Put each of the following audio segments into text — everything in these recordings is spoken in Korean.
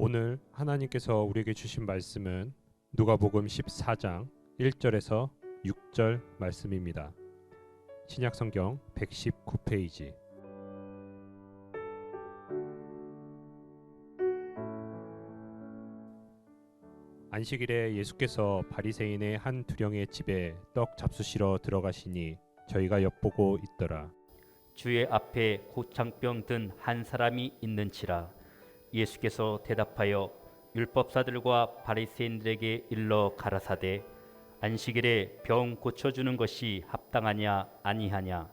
오늘 하나님께서 우리에게 주신 말씀은 누가복음 14장 1절에서 6절 말씀입니다. 신약성경 119페이지. 안식일에 예수께서 바리새인의 한 두령의 집에 떡 잡수시러 들어가시니 저희가 엿보고 있더라. 주의 앞에 고창병 든 한 사람이 있는지라. 예수께서 대답하여 율법사들과 바리새인들에게 일러 가라사대 안식일에 병 고쳐주는 것이 합당하냐 아니하냐.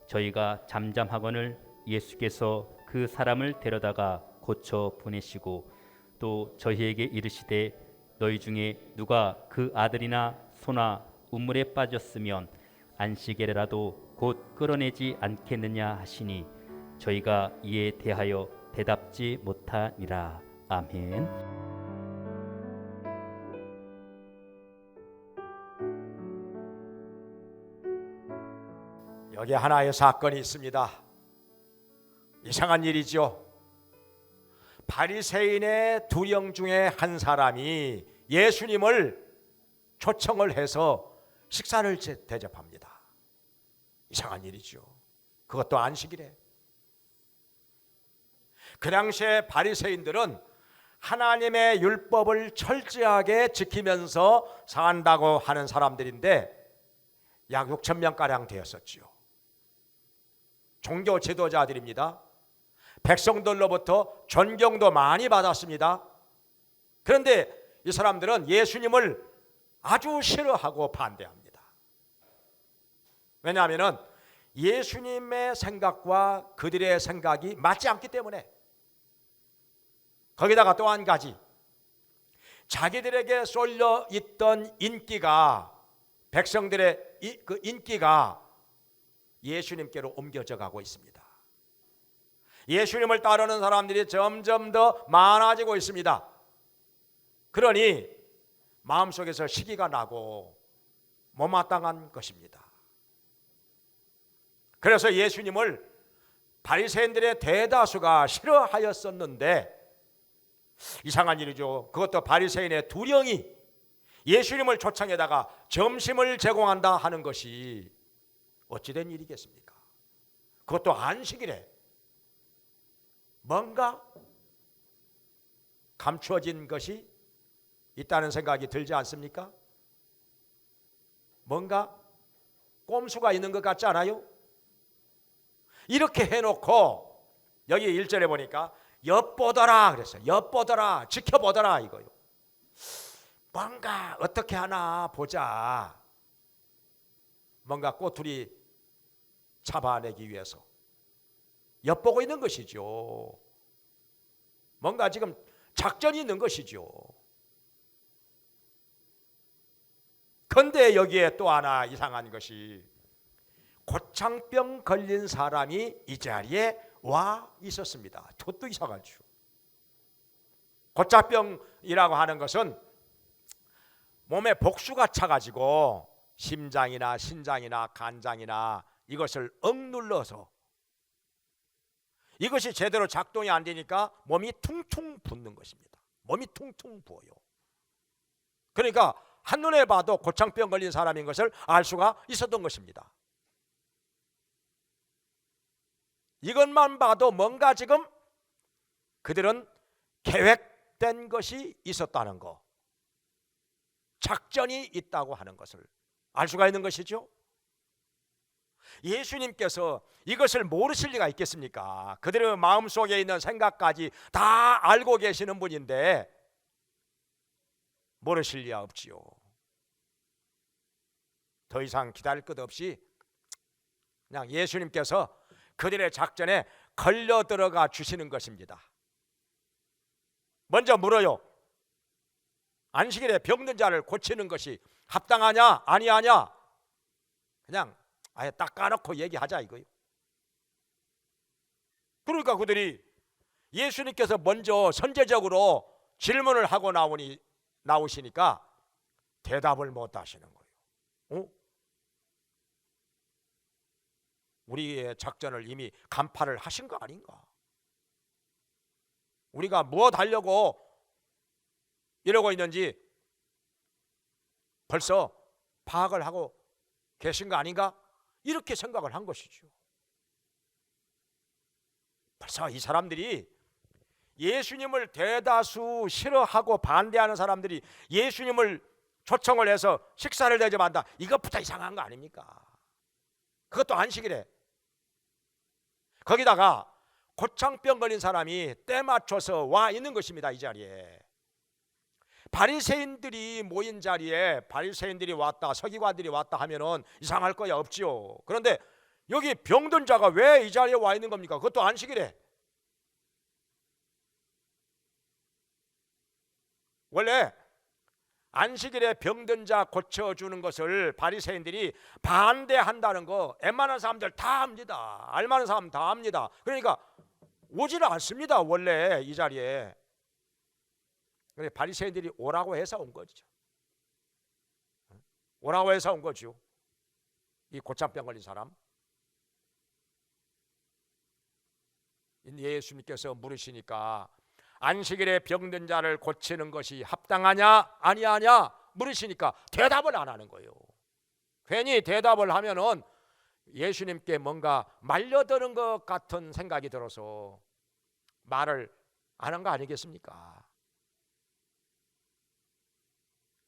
저희가 잠잠하거늘 예수께서 그 사람을 데려다가 고쳐 보내시고 또 저희에게 이르시되 너희 중에 누가 그 아들이나 소나 우물에 빠졌으면 안식일에라도 곧 끌어내지 않겠느냐 하시니 저희가 이에 대하여 대답지 못하니라. 아멘. 여기 하나의 사건이 있습니다. 이상한 일이죠. 바리새인의 두령 중에 한 사람이 예수님을 초청을 해서 식사를 대접합니다. 이상한 일이죠. 그것도 안식일에. 그 당시에 바리새인들은 하나님의 율법을 철저하게 지키면서 산다고 하는 사람들인데 약 6천 명가량 되었었죠. 종교 지도자들입니다. 백성들로부터 존경도 많이 받았습니다. 그런데 이 사람들은 예수님을 아주 싫어하고 반대합니다. 왜냐하면 예수님의 생각과 그들의 생각이 맞지 않기 때문에. 거기다가 또 한 가지, 자기들에게 쏠려 있던 인기가, 백성들의 그 인기가 예수님께로 옮겨져 가고 있습니다. 예수님을 따르는 사람들이 점점 더 많아지고 있습니다. 그러니 마음속에서 시기가 나고 못마땅한 것입니다. 그래서 예수님을 바리새인들의 대다수가 싫어하였었는데 이상한 일이죠. 그것도 바리새인의 두령이 예수님을 초청에다가 점심을 제공한다 하는 것이 어찌된 일이겠습니까? 그것도 안식일에 뭔가 감추어진 것이 있다는 생각이 들지 않습니까? 뭔가 꼼수가 있는 것 같지 않아요? 이렇게 해놓고 여기 1절에 보니까 엿보더라 그랬어요. 엿보더라, 지켜보더라 이거요. 뭔가 어떻게 하나 보자. 뭔가 꼬투리 잡아내기 위해서 엿보고 있는 것이죠. 뭔가 지금 작전이 있는 것이죠. 그런데 여기에 또 하나 이상한 것이 고창병 걸린 사람이 이 자리에 와 있었습니다. 그것도 이상하죠. 고창병이라고 하는 것은 몸에 복수가 차가지고 심장이나 신장이나 간장이나 이것을 억눌러서 이것이 제대로 작동이 안 되니까 몸이 퉁퉁 붓는 것입니다. 몸이 퉁퉁 부어요. 그러니까 한눈에 봐도 고창병 걸린 사람인 것을 알 수가 있었던 것입니다. 이것만 봐도 뭔가 지금 그들은 계획된 것이 있었다는 거, 작전이 있다고 하는 것을 알 수가 있는 것이죠. 예수님께서 이것을 모르실 리가 있겠습니까? 그들의 마음속에 있는 생각까지 다 알고 계시는 분인데 모르실 리가 없지요. 더 이상 기다릴 것 없이 그냥 예수님께서 그들의 작전에 걸려 들어가 주시는 것입니다. 먼저 물어요. 안식일에 병든 자를 고치는 것이 합당하냐 아니하냐. 그냥 아예 딱 까놓고 얘기하자 이거예요. 그러니까 그들이 예수님께서 먼저 선제적으로 질문을 하고 나오시니까 대답을 못 하시는 거예요. 우리의 작전을 이미 간파를 하신 거 아닌가? 우리가 무엇 하려고 이러고 있는지 벌써 파악을 하고 계신 거 아닌가? 이렇게 생각을 한 것이죠. 벌써 이 사람들이 예수님을 대다수 싫어하고 반대하는 사람들이 예수님을 초청을 해서 식사를 대접한다. 이것부터 이상한 거 아닙니까? 그것도 안식일에. 거기다가 고창병 걸린 사람이 때 맞춰서 와 있는 것입니다. 이 자리에. 바리새인들이 모인 자리에 바리새인들이 왔다, 서기관들이 왔다 하면은 이상할 거야 없지요. 그런데 여기 병든 자가 왜 이 자리에 와 있는 겁니까? 그것도 안식일에. 원래 안식일에 병든 자 고쳐주는 것을 바리새인들이 반대한다는 거 웬만한 사람들 다 압니다. 알만한 사람 다 압니다. 그러니까 오지를 않습니다. 원래 이 자리에. 바리새인들이 오라고 해서 온 거죠. 오라고 해서 온 거죠. 이 고참병 걸린 사람. 예수님께서 물으시니까 안식일에 병든 자를 고치는 것이 합당하냐 아니하냐 물으시니까 대답을 안 하는 거예요. 괜히 대답을 하면은 예수님께 뭔가 말려드는 것 같은 생각이 들어서 말을 안 한 거 아니겠습니까?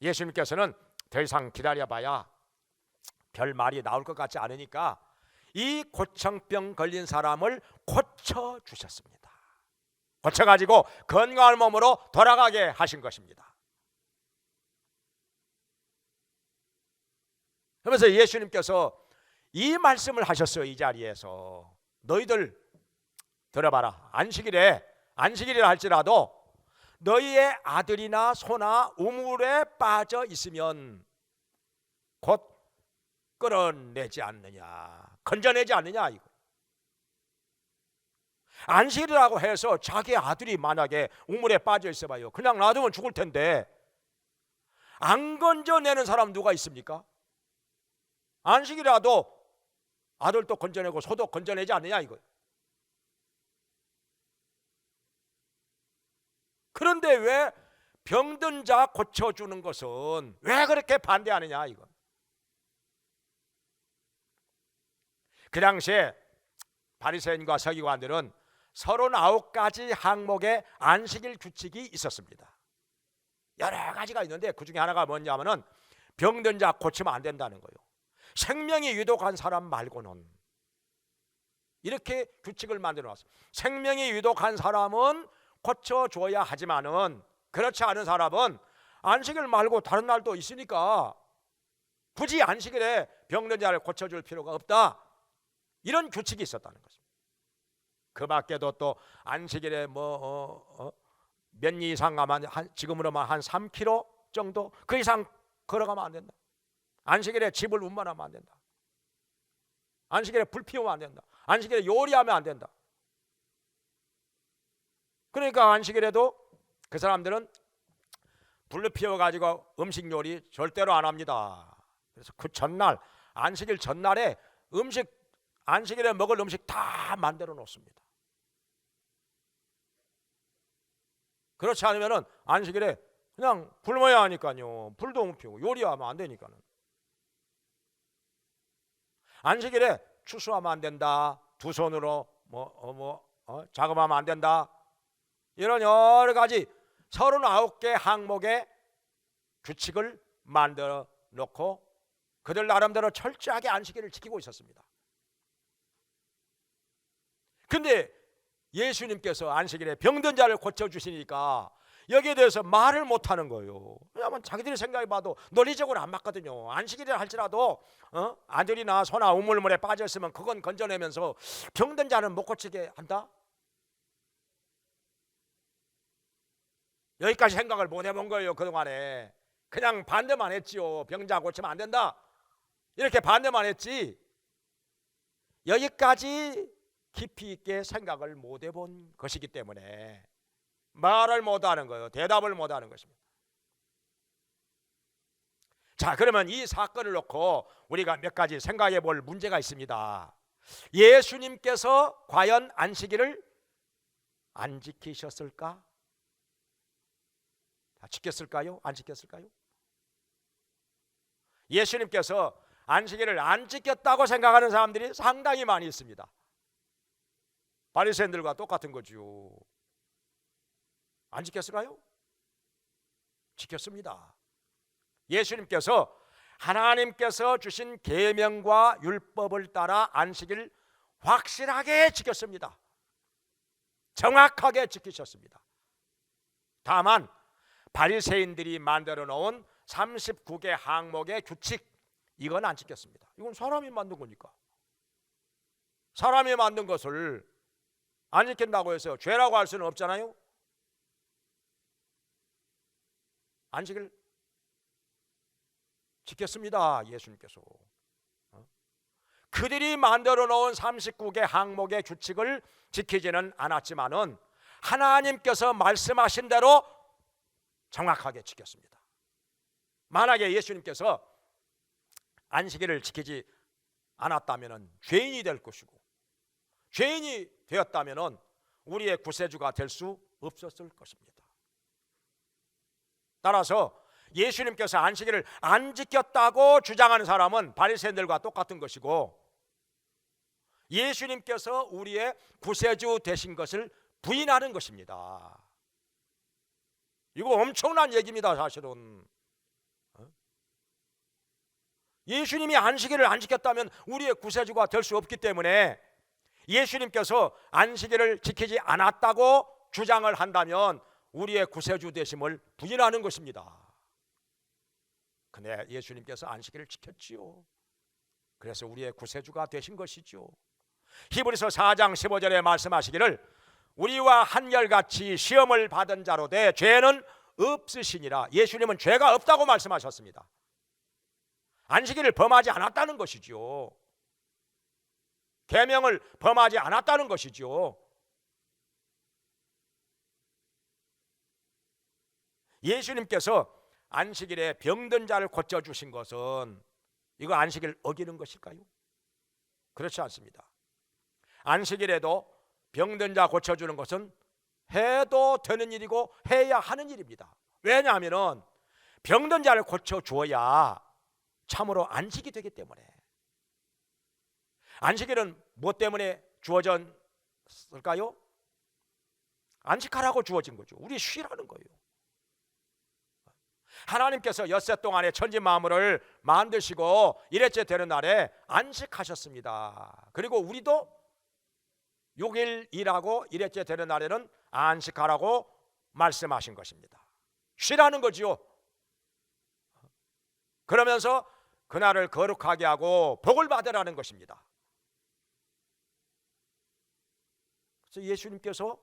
예수님께서는 더 이상 기다려봐야 별 말이 나올 것 같지 않으니까 이 고청병 걸린 사람을 고쳐주셨습니다. 고쳐가지고 건강한 몸으로 돌아가게 하신 것입니다. 그러면서 예수님께서 이 말씀을 하셨어요. 이 자리에서 너희들 들어봐라. 안식일이라 할지라도 너희의 아들이나 소나 우물에 빠져 있으면 곧 끌어내지 않느냐, 건져내지 않느냐. 이거 안식이라고 해서 자기 아들이 만약에 우물에 빠져 있어봐요. 그냥 놔두면 죽을 텐데 안 건져내는 사람 누가 있습니까? 안식이라도 아들도 건져내고 소도 건져내지 않느냐 이거. 그런데 왜 병든 자 고쳐주는 것은 왜 그렇게 반대하느냐 이거. 그 당시에 바리새인과 서기관들은 39가지 항목의 안식일 규칙이 있었습니다. 여러 가지가 있는데 그 중에 하나가 뭐냐면은 병든 자 고치면 안 된다는 거예요. 생명이 위독한 사람 말고는 이렇게 규칙을 만들어 놨어요. 생명이 위독한 사람은 고쳐줘야 하지만은 그렇지 않은 사람은 안식일 말고 다른 날도 있으니까 굳이 안식일에 병든 자를 고쳐줄 필요가 없다. 이런 규칙이 있었다는 것입니다. 그 밖에도 또 안식일에 몇 리 이상 가면 지금으로만 한 3km 정도 그 이상 걸어가면 안 된다. 안식일에 집을 운반하면 안 된다. 안식일에 불 피우면 안 된다. 안식일에 요리하면 안 된다. 그러니까 안식일에도 그 사람들은 불을 피워가지고 음식 요리 절대로 안 합니다. 그래서 그 전날 안식일 전날에 안식일에 먹을 음식 다 만들어 놓습니다. 그렇지 않으면은 안식일에 그냥 굶어야 하니까요. 불도 못 피우고 요리하면 안 되니까는. 안식일에 추수하면 안 된다. 두 손으로 작업하면 안 된다. 이런 여러 가지 39개 항목의 규칙을 만들어 놓고 그들 나름대로 철저하게 안식일을 지키고 있었습니다. 근데 예수님께서 안식일에 병든 자를 고쳐주시니까 여기에 대해서 말을 못하는 거예요. 왜냐하면 자기들이 생각해봐도 논리적으로 안 맞거든요. 안식일이라 할지라도 아들이나 소나 우물물에 빠졌으면 그건 건져내면서 병든 자는 못 고치게 한다? 여기까지 생각을 못 해본 거예요. 그동안에 그냥 반대만 했지요. 병자 고치면 안 된다 이렇게 반대만 했지 여기까지 깊이 있게 생각을 못 해본 것이기 때문에 말을 못하는 거예요. 대답을 못하는 것입니다. 자, 그러면 이 사건을 놓고 우리가 몇 가지 생각해 볼 문제가 있습니다. 예수님께서 과연 안식일을 안 지키셨을까? 지켰을까요? 안 지켰을까요? 예수님께서 안식일을 안 지켰다고 생각하는 사람들이 상당히 많이 있습니다. 바리새인들과 똑같은 거죠. 안 지켰을까요? 지켰습니다. 예수님께서 하나님께서 주신 계명과 율법을 따라 안식일 확실하게 지켰습니다. 정확하게 지키셨습니다. 다만 바리새인들이 만들어 놓은 39개 항목의 규칙, 이건 안 지켰습니다. 이건 사람이 만든 거니까. 사람이 만든 것을 안 지킨다고 해서 죄라고 할 수는 없잖아요. 안식일 지켰습니다. 예수님께서. 그들이 만들어 놓은 39개 항목의 규칙을 지키지는 않았지만은 하나님께서 말씀하신 대로 정확하게 지켰습니다. 만약에 예수님께서 안식일을 지키지 않았다면 죄인이 될 것이고, 죄인이 되었다면 우리의 구세주가 될 수 없었을 것입니다. 따라서 예수님께서 안식일을 안 지켰다고 주장하는 사람은 바리새인들과 똑같은 것이고, 예수님께서 우리의 구세주 되신 것을 부인하는 것입니다. 이거 엄청난 얘기입니다. 사실은 예수님이 안식일을 안 지켰다면 우리의 구세주가 될 수 없기 때문에 예수님께서 안식일을 지키지 않았다고 주장을 한다면 우리의 구세주 되심을 부인하는 것입니다. 근데 예수님께서 안식일을 지켰지요. 그래서 우리의 구세주가 되신 것이죠. 히브리서 4장 15절에 말씀하시기를 우리와 한결같이 시험을 받은 자로 돼 죄는 없으시니라. 예수님은 죄가 없다고 말씀하셨습니다. 안식일을 범하지 않았다는 것이죠. 계명을 범하지 않았다는 것이죠. 예수님께서 안식일에 병든 자를 고쳐주신 것은 이거 안식일 어기는 것일까요? 그렇지 않습니다. 안식일에도 병든 자 고쳐주는 것은 해도 되는 일이고 해야 하는 일입니다. 왜냐하면 병든 자를 고쳐주어야 참으로 안식이 되기 때문에. 안식일은 무엇 때문에 주어졌을까요? 안식하라고 주어진 거죠. 우리 쉬라는 거예요. 하나님께서 엿새 동안에 천지 만물을 만드시고 일회째 되는 날에 안식하셨습니다. 그리고 우리도 6일 일하고 일회째 되는 날에는 안식하라고 말씀하신 것입니다. 쉬라는 거지요. 그러면서 그날을 거룩하게 하고 복을 받으라는 것입니다. 그래서 예수님께서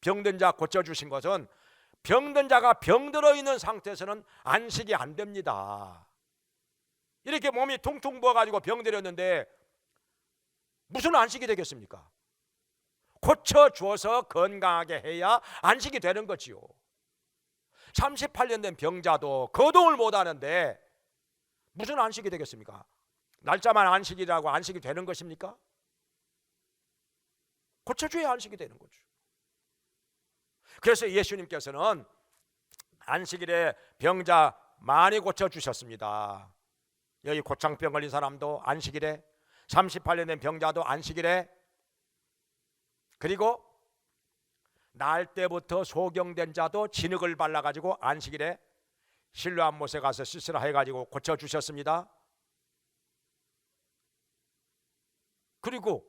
병든 자 고쳐주신 것은 병든 자가 병들어 있는 상태에서는 안식이 안 됩니다. 이렇게 몸이 퉁퉁 부어가지고 병들었는데 무슨 안식이 되겠습니까? 고쳐주어서 건강하게 해야 안식이 되는 거지요. 38년 된 병자도 거동을 못하는데 무슨 안식이 되겠습니까? 날짜만 안식이라고 안식이 되는 것입니까? 고쳐줘야 안식이 되는 거죠. 그래서 예수님께서는 안식일에 병자 많이 고쳐주셨습니다. 여기 고창병 걸린 사람도 안식일에, 38년 된 병자도 안식일에, 그리고 날 때부터 소경된 자도 진흙을 발라가지고 안식일에 실로암 못에 가서 씻으라 해가지고 고쳐주셨습니다. 그리고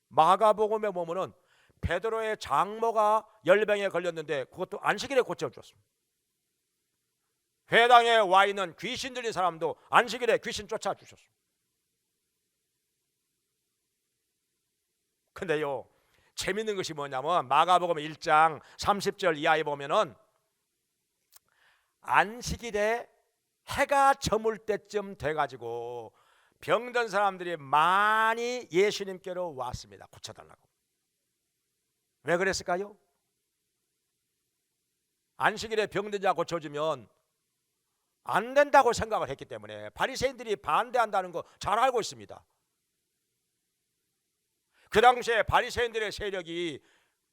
마가복음에 보면은 베드로의 장모가 열병에 걸렸는데 그것도 안식일에 고쳐줬습니다. 회당에 와 있는 귀신 들린 사람도 안식일에 귀신 쫓아주셨습니다. 근데요, 재밌는 것이 뭐냐면 마가복음 1장 30절 이하에 보면은 안식일에 해가 저물 때쯤 돼가지고 병든 사람들이 많이 예수님께로 왔습니다. 고쳐달라고. 왜 그랬을까요? 안식일에 병든 자 고쳐주면 안 된다고 생각을 했기 때문에. 바리새인들이 반대한다는 거 잘 알고 있습니다. 그 당시에 바리새인들의 세력이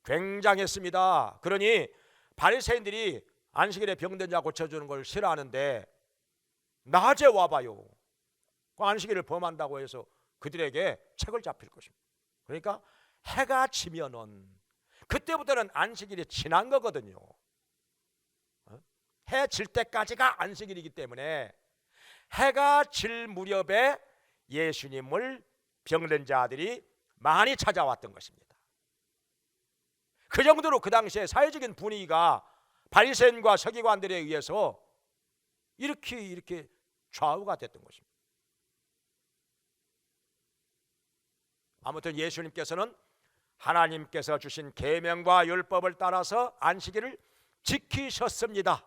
굉장했습니다. 그러니 바리새인들이 안식일에 병든 자 고쳐주는 걸 싫어하는데 낮에 와봐요. 그 안식일을 범한다고 해서 그들에게 책을 잡힐 것입니다. 그러니까 해가 지면은 그때부터는 안식일이 지난 거거든요. 해 질 때까지가 안식일이기 때문에 해가 질 무렵에 예수님을 병든 자들이 많이 찾아왔던 것입니다. 그 정도로 그 당시에 사회적인 분위기가 바리새인과 서기관들에 의해서 이렇게 좌우가 됐던 것입니다. 아무튼 예수님께서는 하나님께서 주신 계명과 율법을 따라서 안식일을 지키셨습니다.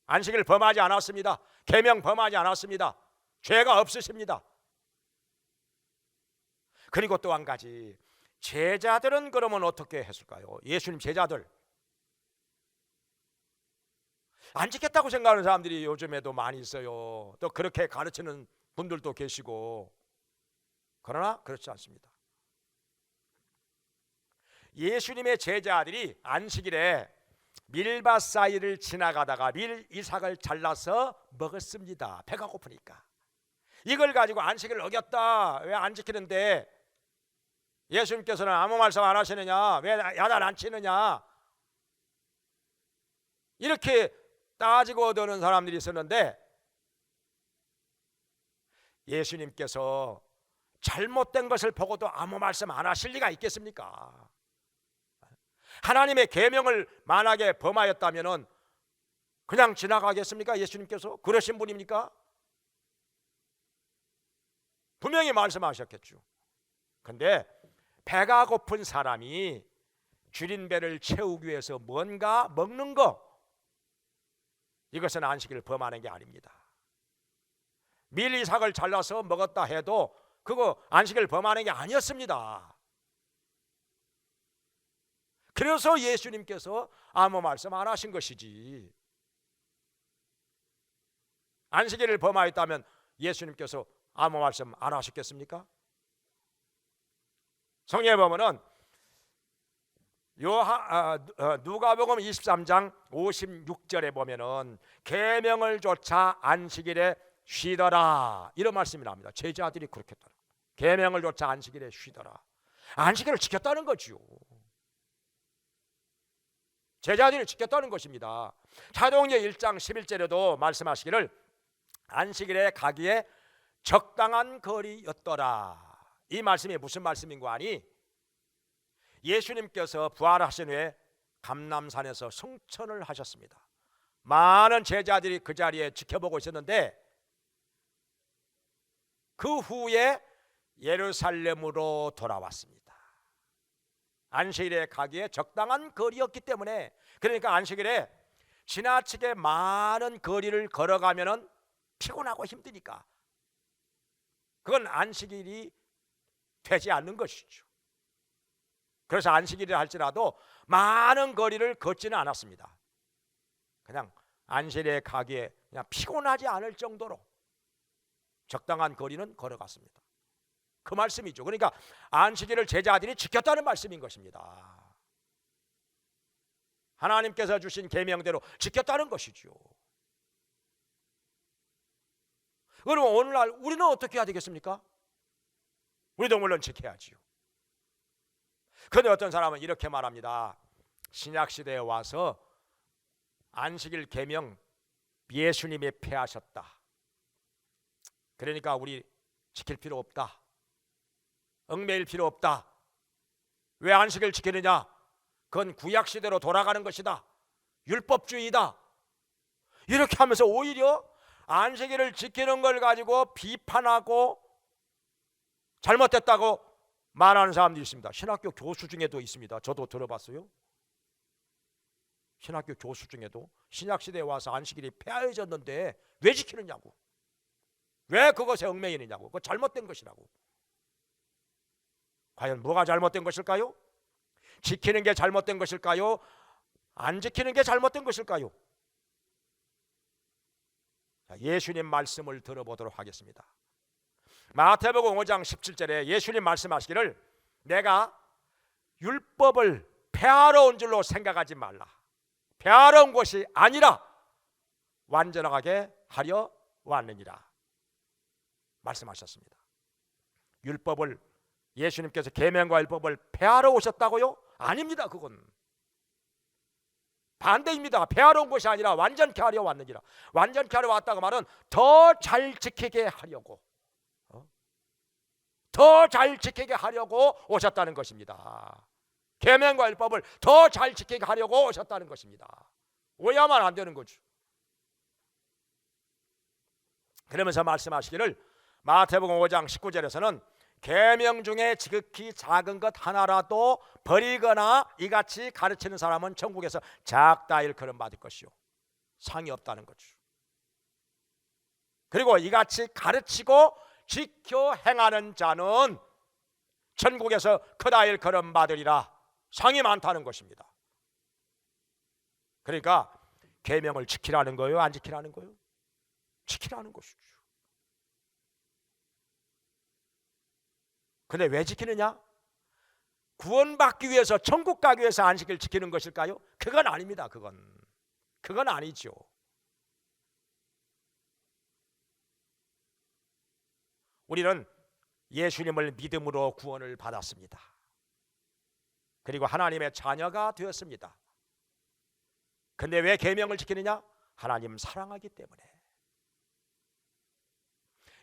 안식일 범하지 않았습니다. 계명 범하지 않았습니다. 죄가 없으십니다. 그리고 또 한 가지, 제자들은 그러면 어떻게 했을까요? 예수님 제자들 안 지켰다고 생각하는 사람들이 요즘에도 많이 있어요. 또 그렇게 가르치는 분들도 계시고. 그러나 그렇지 않습니다. 예수님의 제자들이 안식일에 밀밭 사이를 지나가다가 밀 이삭을 잘라서 먹었습니다. 배가 고프니까. 이걸 가지고 안식일을 어겼다, 왜 안 지키는데 예수님께서는 아무 말씀 안 하시느냐, 왜 야단 안 치느냐, 이렇게 따지고 드는 사람들이 있었는데 예수님께서 잘못된 것을 보고도 아무 말씀 안 하실 리가 있겠습니까? 하나님의 계명을 만약에 범하였다면 그냥 지나가겠습니까? 예수님께서 그러신 분입니까? 분명히 말씀하셨겠죠. 근데 배가 고픈 사람이 줄인 배를 채우기 위해서 뭔가 먹는 거, 이것은 안식일을 범하는 게 아닙니다. 밀 이삭을 잘라서 먹었다 해도 그거 안식일을 범하는 게 아니었습니다. 그래서 예수님께서 아무 말씀 안 하신 것이지. 안식일을 범하였다면 예수님께서 아무 말씀 안 하셨겠습니까? 성경에 보면은 누가복음 23장 56절에 보면은 계명을 조차 안식일에 쉬더라, 이런 말씀이 나옵니다. 제자들이 그렇게 했다. 계명을 조차 안식일에 쉬더라. 안식일을 지켰다는 거지요. 제자들이 지켰다는 것입니다. 사도행전 1장 11절에도 말씀하시기를 안식일에 가기에 적당한 거리였더라. 이 말씀이 무슨 말씀인고 하니, 예수님께서 부활하신 후에 감람산에서 성천을 하셨습니다. 많은 제자들이 그 자리에 지켜보고 있었는데 그 후에 예루살렘으로 돌아왔습니다. 안식일에 가기에 적당한 거리였기 때문에, 그러니까 안식일에 지나치게 많은 거리를 걸어가면 피곤하고 힘드니까 그건 안식일이 되지 않는 것이죠. 그래서 안식일이라 할지라도 많은 거리를 걷지는 않았습니다. 그냥 안식일에 가기에 그냥 피곤하지 않을 정도로 적당한 거리는 걸어갔습니다. 그 말씀이죠. 그러니까 안식일을 제자들이 지켰다는 말씀인 것입니다. 하나님께서 주신 계명대로 지켰다는 것이죠. 그럼 오늘날 우리는 어떻게 해야 되겠습니까? 우리도 물론 지켜야지요. 그런데 어떤 사람은 이렇게 말합니다. 신약시대에 와서 안식일 계명 예수님이 폐하셨다. 그러니까 우리 지킬 필요 없다. 얽매일 필요 없다. 왜 안식일 지키느냐? 그건 구약시대로 돌아가는 것이다. 율법주의다. 이렇게 하면서 오히려 안식일을 지키는 걸 가지고 비판하고 잘못됐다고 말하는 사람들이 있습니다. 신학교 교수 중에도 있습니다. 저도 들어봤어요. 신학교 교수 중에도 신약시대에 와서 안식일이 폐하해졌는데 왜 지키느냐고, 왜 그것에 얽매이느냐고, 그거 잘못된 것이라고. 과연 뭐가 잘못된 것일까요? 지키는 게 잘못된 것일까요? 안 지키는 게 잘못된 것일까요? 예수님 말씀을 들어보도록 하겠습니다. 마태복음 5장 17절에 예수님 말씀하시기를 내가 율법을 폐하러 온 줄로 생각하지 말라. 폐하러 온 것이 아니라 완전하게 하려 왔느니라 말씀하셨습니다. 율법을, 예수님께서 계명과 율법을 폐하러 오셨다고요? 아닙니다. 그건 반대입니다. 폐하러 온 것이 아니라 완전케 하려 왔느니라. 완전케 하려 왔다고 말은 더 잘 지키게 하려고, 더 잘 지키게 하려고 오셨다는 것입니다. 계명과 율법을 더 잘 지키게 하려고 오셨다는 것입니다. 오해하면 안 되는 거죠. 그러면서 말씀하시기를 마태복음 5장 19절에서는 계명 중에 지극히 작은 것 하나라도 버리거나 이같이 가르치는 사람은 천국에서 작다 일컬음 받을 것이요 상이 없다는 거죠. 그리고 이같이 가르치고 지켜 행하는 자는 천국에서 크다 일컬음 받으리라, 상이 많다는 것입니다. 그러니까 계명을 지키라는 거예요, 안 지키라는 거예요? 지키라는 것이죠. 근데 왜 지키느냐? 구원받기 위해서, 천국 가기 위해서 안식일 지키는 것일까요? 그건 아닙니다. 그건 아니죠. 우리는 예수님을 믿음으로 구원을 받았습니다. 그리고 하나님의 자녀가 되었습니다. 근데 왜 계명을 지키느냐? 하나님 사랑하기 때문에.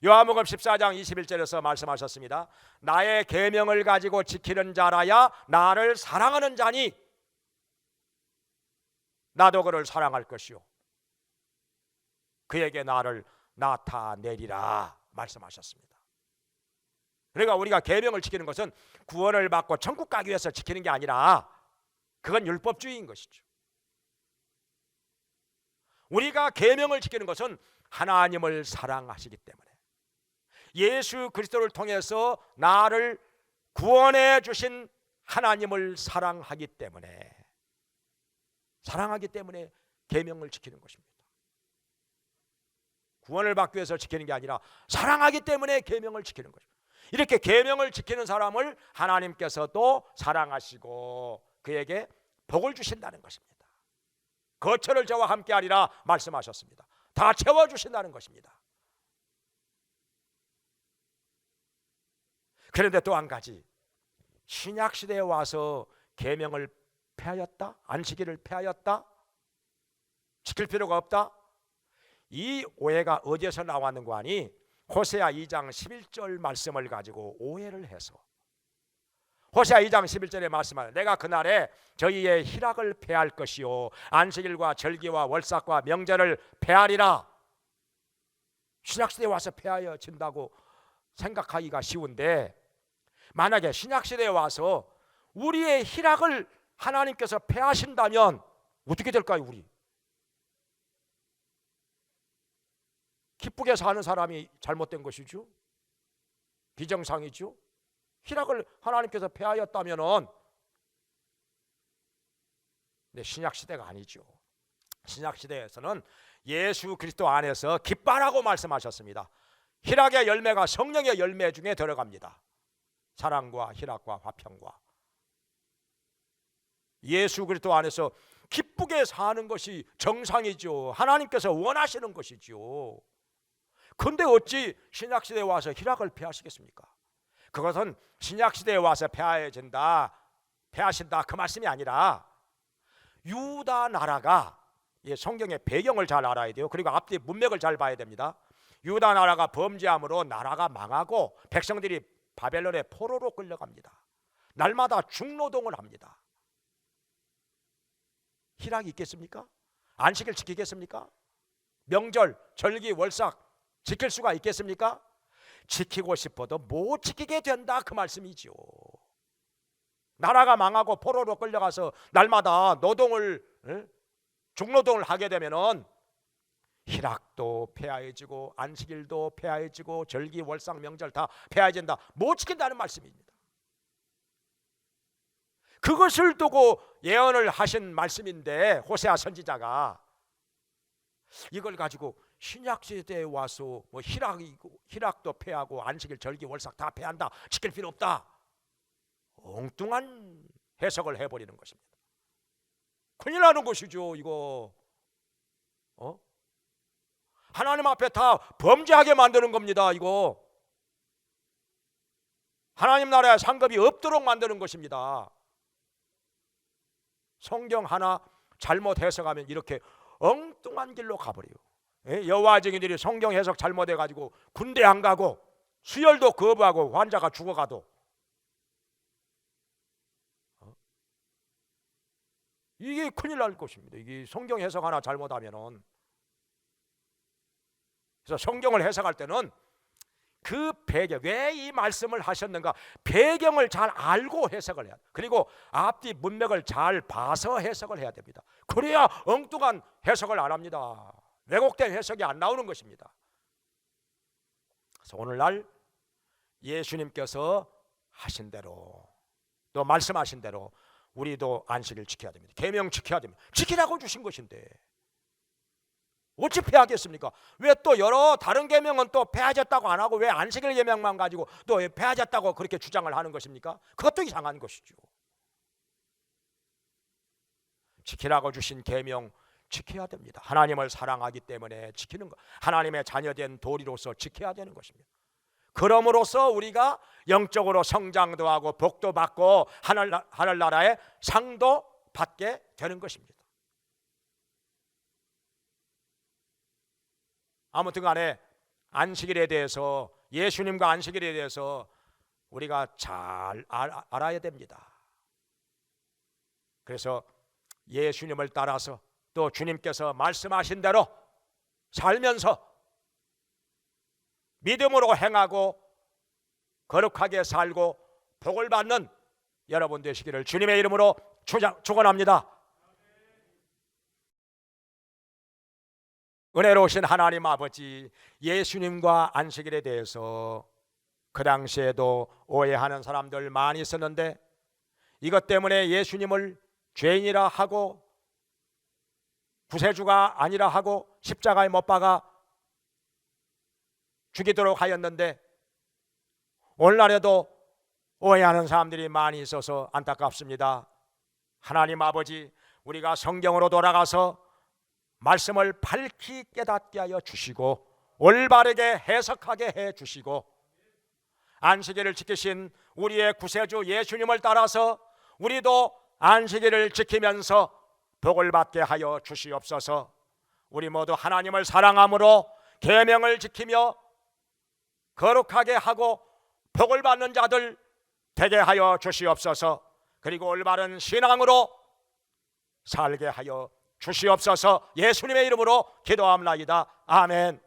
요한복음 14장 21절에서 말씀하셨습니다. 나의 계명을 가지고 지키는 자라야 나를 사랑하는 자니 나도 그를 사랑할 것이요 그에게 나를 나타내리라 말씀하셨습니다. 그러니까 우리가 계명을 지키는 것은 구원을 받고 천국 가기 위해서 지키는 게 아니라 그건 율법주의인 것이죠. 우리가 계명을 지키는 것은 하나님을 사랑하시기 때문에, 예수 그리스도를 통해서 나를 구원해 주신 하나님을 사랑하기 때문에 계명을 지키는 것입니다. 구원을 받기 위해서 지키는 게 아니라 사랑하기 때문에 계명을 지키는 것입니다. 이렇게 계명을 지키는 사람을 하나님께서도 사랑하시고 그에게 복을 주신다는 것입니다. 거처를 저와 함께하리라 말씀하셨습니다. 다 채워주신다는 것입니다. 그런데 또 한 가지, 신약시대에 와서 계명을 폐하였다, 안식일을 폐하였다, 지킬 필요가 없다, 이 오해가 어디에서 나왔는고 하니 호세아 2장 11절 말씀을 가지고 오해를 해서, 호세아 2장 11절에 말씀하는 내가 그날에 저희의 희락을 폐할 것이요 안식일과 절기와 월삭과 명절을 폐하리라. 신약시대에 와서 폐하여진다고 생각하기가 쉬운데, 만약에 신약시대에 와서 우리의 희락을 하나님께서 폐하신다면 어떻게 될까요? 우리 기쁘게 사는 사람이 잘못된 것이죠. 비정상이죠. 희락을 하나님께서 폐하였다면은, 근데 신약시대가 아니죠. 신약시대에서는 예수 그리스도 안에서 기뻐하라고 말씀하셨습니다. 희락의 열매가 성령의 열매 중에 들어갑니다. 사랑과 희락과 화평과. 예수 그리스도 안에서 기쁘게 사는 것이 정상이죠. 하나님께서 원하시는 것이죠. 그런데 어찌 신약시대에 와서 희락을 폐하시겠습니까? 그것은 신약시대에 와서 폐하신다 그 말씀이 아니라, 유다 나라가, 성경의 배경을 잘 알아야 돼요. 그리고 앞뒤 문맥을 잘 봐야 됩니다. 유다 나라가 범죄함으로 나라가 망하고 백성들이 바벨론의 포로로 끌려갑니다. 날마다 중노동을 합니다. 희락이 있겠습니까? 안식일 지키겠습니까? 명절, 절기, 월삭 지킬 수가 있겠습니까? 지키고 싶어도 못 지키게 된다 그 말씀이죠. 나라가 망하고 포로로 끌려가서 날마다 중노동을 하게 되면은 희락도 폐하해지고 안식일도 폐하해지고 절기, 월삭, 명절 다 폐하해진다, 못 지킨다는 말씀입니다. 그것을 두고 예언을 하신 말씀인데, 호세아 선지자가 이걸 가지고 신약시대에 와서 뭐 희락도 폐하고 안식일, 절기, 월삭 다 폐한다, 지킬 필요 없다, 엉뚱한 해석을 해버리는 것입니다. 큰일 나는 것이죠. 이거 하나님 앞에 다 범죄하게 만드는 겁니다. 이거 하나님 나라에 상급이 없도록 만드는 것입니다. 성경 하나 잘못 해석하면 이렇게 엉뚱한 길로 가버려요. 여호와 증인들이 성경 해석 잘못해가지고 군대 안 가고 수혈도 거부하고 환자가 죽어가도 이게 큰일 날 것입니다. 이게 성경 해석 하나 잘못하면은. 그래서 성경을 해석할 때는 그 배경, 왜 이 말씀을 하셨는가 배경을 잘 알고 해석을 해야 돼. 그리고 앞뒤 문맥을 잘 봐서 해석을 해야 됩니다. 그래야 엉뚱한 해석을 안 합니다. 왜곡된 해석이 안 나오는 것입니다. 그래서 오늘날 예수님께서 하신 대로 또 말씀하신 대로 우리도 안식일 지켜야 됩니다. 계명 지켜야 됩니다. 지키라고 주신 것인데 어찌 폐하겠습니까? 왜 또 여러 다른 계명은 또 폐하졌다고 안 하고 왜 안식일 계명만 가지고 또 폐하졌다고 그렇게 주장을 하는 것입니까? 그것도 이상한 것이죠. 지키라고 주신 계명 지켜야 됩니다. 하나님을 사랑하기 때문에 지키는 것, 하나님의 자녀된 도리로서 지켜야 되는 것입니다. 그럼으로써 우리가 영적으로 성장도 하고 복도 받고 하늘나라의 상도 받게 되는 것입니다. 아무튼 간에 안식일에 대해서, 예수님과 안식일에 대해서 우리가 잘 알아야 됩니다. 그래서 예수님을 따라서 또 주님께서 말씀하신 대로 살면서 믿음으로 행하고 거룩하게 살고 복을 받는 여러분 되시기를 주님의 이름으로 축원합니다. 은혜로우신 하나님 아버지, 예수님과 안식일에 대해서 그 당시에도 오해하는 사람들 많이 있었는데 이것 때문에 예수님을 죄인이라 하고 구세주가 아니라 하고 십자가에 못 박아 죽이도록 하였는데 오늘날에도 오해하는 사람들이 많이 있어서 안타깝습니다. 하나님 아버지, 우리가 성경으로 돌아가서 말씀을 밝히 깨닫게 하여 주시고 올바르게 해석하게 해 주시고 안식일을 지키신 우리의 구세주 예수님을 따라서 우리도 안식일을 지키면서 복을 받게 하여 주시옵소서. 우리 모두 하나님을 사랑함으로 계명을 지키며 거룩하게 하고 복을 받는 자들 되게 하여 주시옵소서. 그리고 올바른 신앙으로 살게 하여 주시옵소서. 예수님의 이름으로 기도합나이다. 아멘.